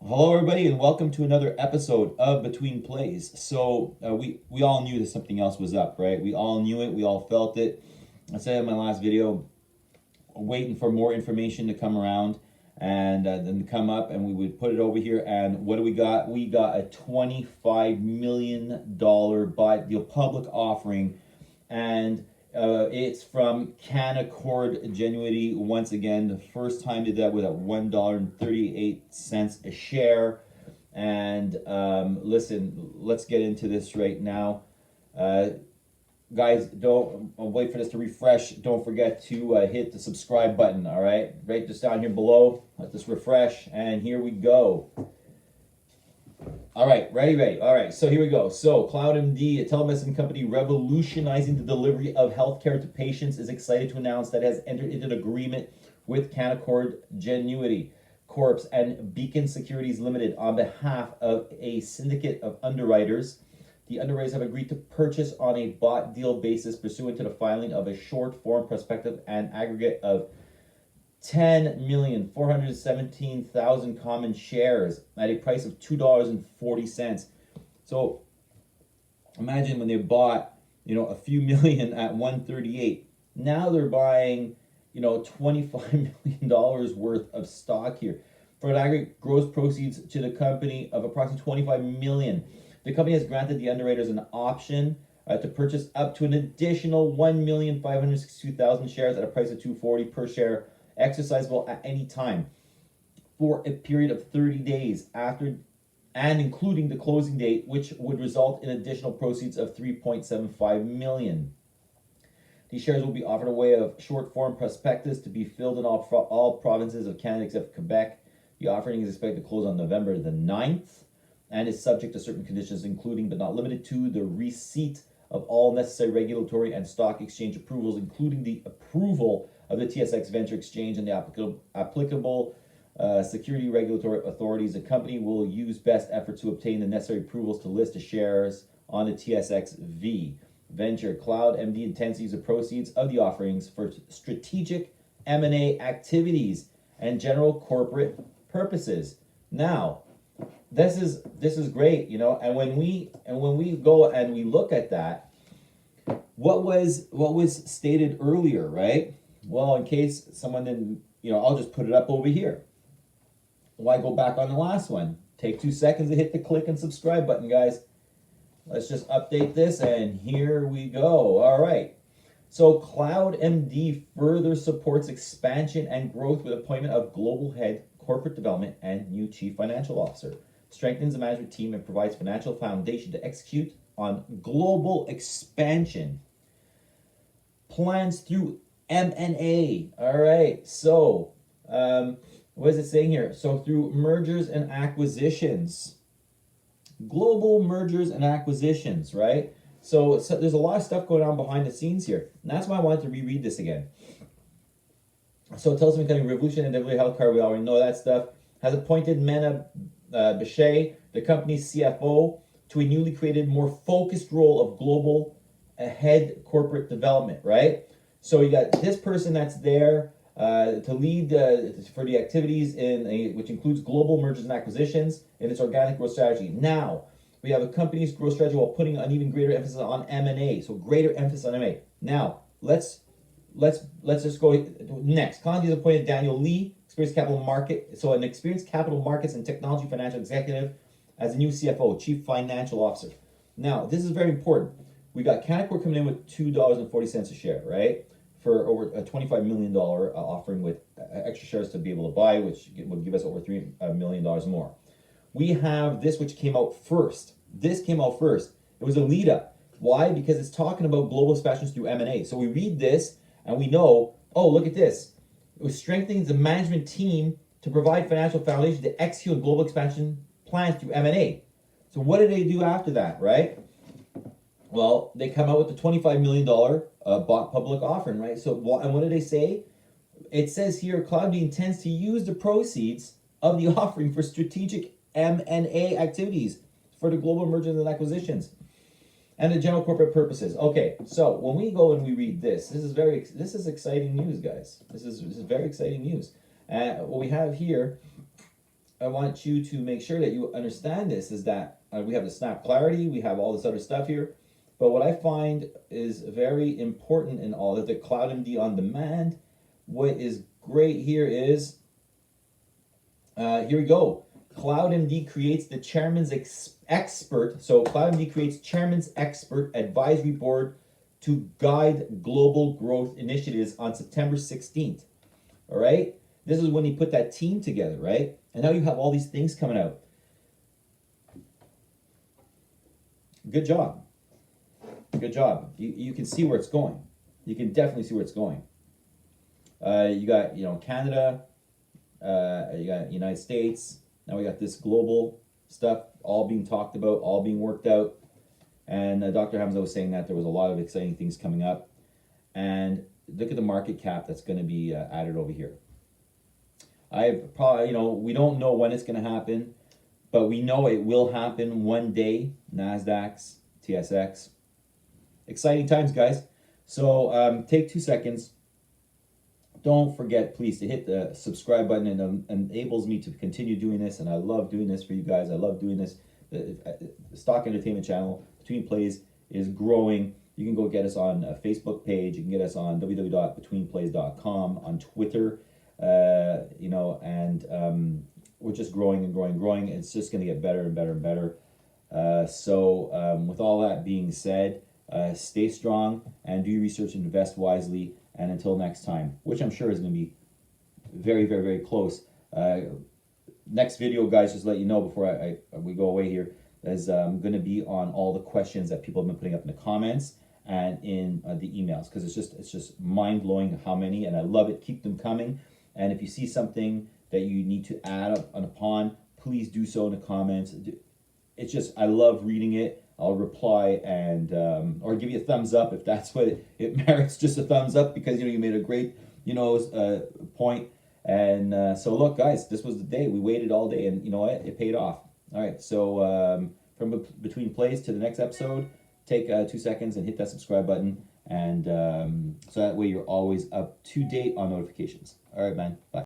Hello, everybody, and welcome to another episode of Between Plays. We all knew that something else was up, right? We all knew it. We all felt it. I said in my last video, waiting for more information to come around and then to come up, and we would put it over here. And what do we got? We got a $25 million buy deal public offering, and it's from Canaccord Genuity. Once again, the first time did that with at $1.38 a share. And listen, let's get into this right now. Guys, don't wait for this to refresh. Don't forget to hit the subscribe button, all right? Right just down here below. Let this refresh, and here we go. All right, ready. All right, so here we go. So CLOUDMD, a telemedicine company revolutionizing the delivery of healthcare to patients, is excited to announce that it has entered into an agreement with Canaccord Genuity Corp and Beacon Securities Limited on behalf of a syndicate of underwriters. The underwriters have agreed to purchase on a bought deal basis pursuant to the filing of a short form prospectus and aggregate of 10,417,000 common shares at a price of $2.40. So imagine when they bought, a few million at 138. Now they're buying, $25 million worth of stock here for an aggregate gross proceeds to the company of approximately 25 million. The company has granted the underwriters an option to purchase up to an additional 1,562,000 shares at a price of $2.40 per share, exercisable at any time for a period of 30 days after and including the closing date, which would result in additional proceeds of 3.75 million. These shares will be offered a way of short form prospectus to be filled in all provinces of Canada except Quebec. The offering is expected to close on November the 9th and is subject to certain conditions, including but not limited to the receipt of all necessary regulatory and stock exchange approvals, including the approval of the TSX Venture Exchange and the applicable security regulatory authorities. The company will use best efforts to obtain the necessary approvals to list the shares on the TSXV Venture. CLOUDMD intends to use the proceeds of the offerings for strategic M&A activities and general corporate purposes. Now, this is great, and when we go and we look at that, what was stated earlier, right? Well, in case someone didn't, I'll just put it up over here. Why go back on the last one? Take 2 seconds to hit the click and subscribe button, guys. Let's just update this, and here we go. All right. So CLOUDMD further supports expansion and growth with appointment of global head corporate development and new chief financial officer, strengthens the management team, and provides financial foundation to execute on global expansion plans through M&A. All right. So, what is it saying here? So through mergers and acquisitions, global mergers and acquisitions, right? So there's a lot of stuff going on behind the scenes here. And that's why I wanted to reread this again. So it tells me kind of revolution in delivery healthcare. We already know that stuff. Has appointed Mena Bechet, the company's CFO, to a newly created, more focused role of global head corporate development, right? So you got this person that's there to lead for the activities which includes global mergers and acquisitions in its organic growth strategy. Now, we have a company's growth strategy while putting an even greater emphasis on M&A. So greater emphasis on M&A. Now, let's just go next. Conley has appointed Daniel Lee, an experienced capital markets and technology financial executive, as the new CFO, Chief Financial Officer. Now, this is very important. We got Canaccord coming in with $2.40 a share, right? For over a $25 million offering with extra shares to be able to buy, which would give us over $3 million more. We have this, which came out first. This came out first. It was a lead up. Why? Because it's talking about global expansions through M&A. So we read this and we know, oh, look at this. It was strengthening the management team to provide financial foundation to execute global expansion plans through M&A. So what did they do after that, right? Well, they come out with the $25 million bought public offering, right? So, and what did they say? It says here, ClooudMD intends to use the proceeds of the offering for strategic M&A activities for the global mergers and acquisitions and the general corporate purposes. Okay, so when we go and we read this, this is exciting news, guys. This is very exciting news. What we have here, I want you to make sure that you understand this is that we have the snap clarity, we have all this other stuff here. But what I find is very important in all that the CloudMD on demand, what is great here is, here we go. CloudMD creates the chairman's expert. So CloudMD creates chairman's expert advisory board to guide global growth initiatives on September 16th. All right. This is when he put that team together, right? And now you have all these things coming out. Good job. Good job. You can see where it's going. You can definitely see where it's going. You got, Canada, you got United States. Now we got this global stuff all being talked about, all being worked out. And Dr. Hamza was saying that there was a lot of exciting things coming up. And look at the market cap that's going to be added over here. I've probably, we don't know when it's going to happen, but we know it will happen one day. NASDAQs, TSX. Exciting times, guys. So take 2 seconds. Don't forget, please, to hit the subscribe button. It enables me to continue doing this, and I love doing this for you guys. I love doing this. The stock entertainment channel, Betweenplays, is growing. You can go get us on a Facebook page. You can get us on www.betweenplays.com, on Twitter. We're just growing and growing and growing. It's just going to get better and better and better. With all that being said, stay strong and do your research and invest wisely. And until next time, which I'm sure is going to be very, very, very close. Next video, guys, just to let you know before we go away here, is going to be on all the questions that people have been putting up in the comments and in the emails, because it's just mind blowing how many, and I love it. Keep them coming. And if you see something that you need to add upon, please do so in the comments. It's just, I love reading it. I'll reply and or give you a thumbs up if that's what it merits, just a thumbs up, because you made a great point. And so look, guys, this was the day we waited all day, and you know what, it paid off. All right, so from Between Plays to the next episode, take 2 seconds and hit that subscribe button, and so that way you're always up to date on notifications. All right, man, bye.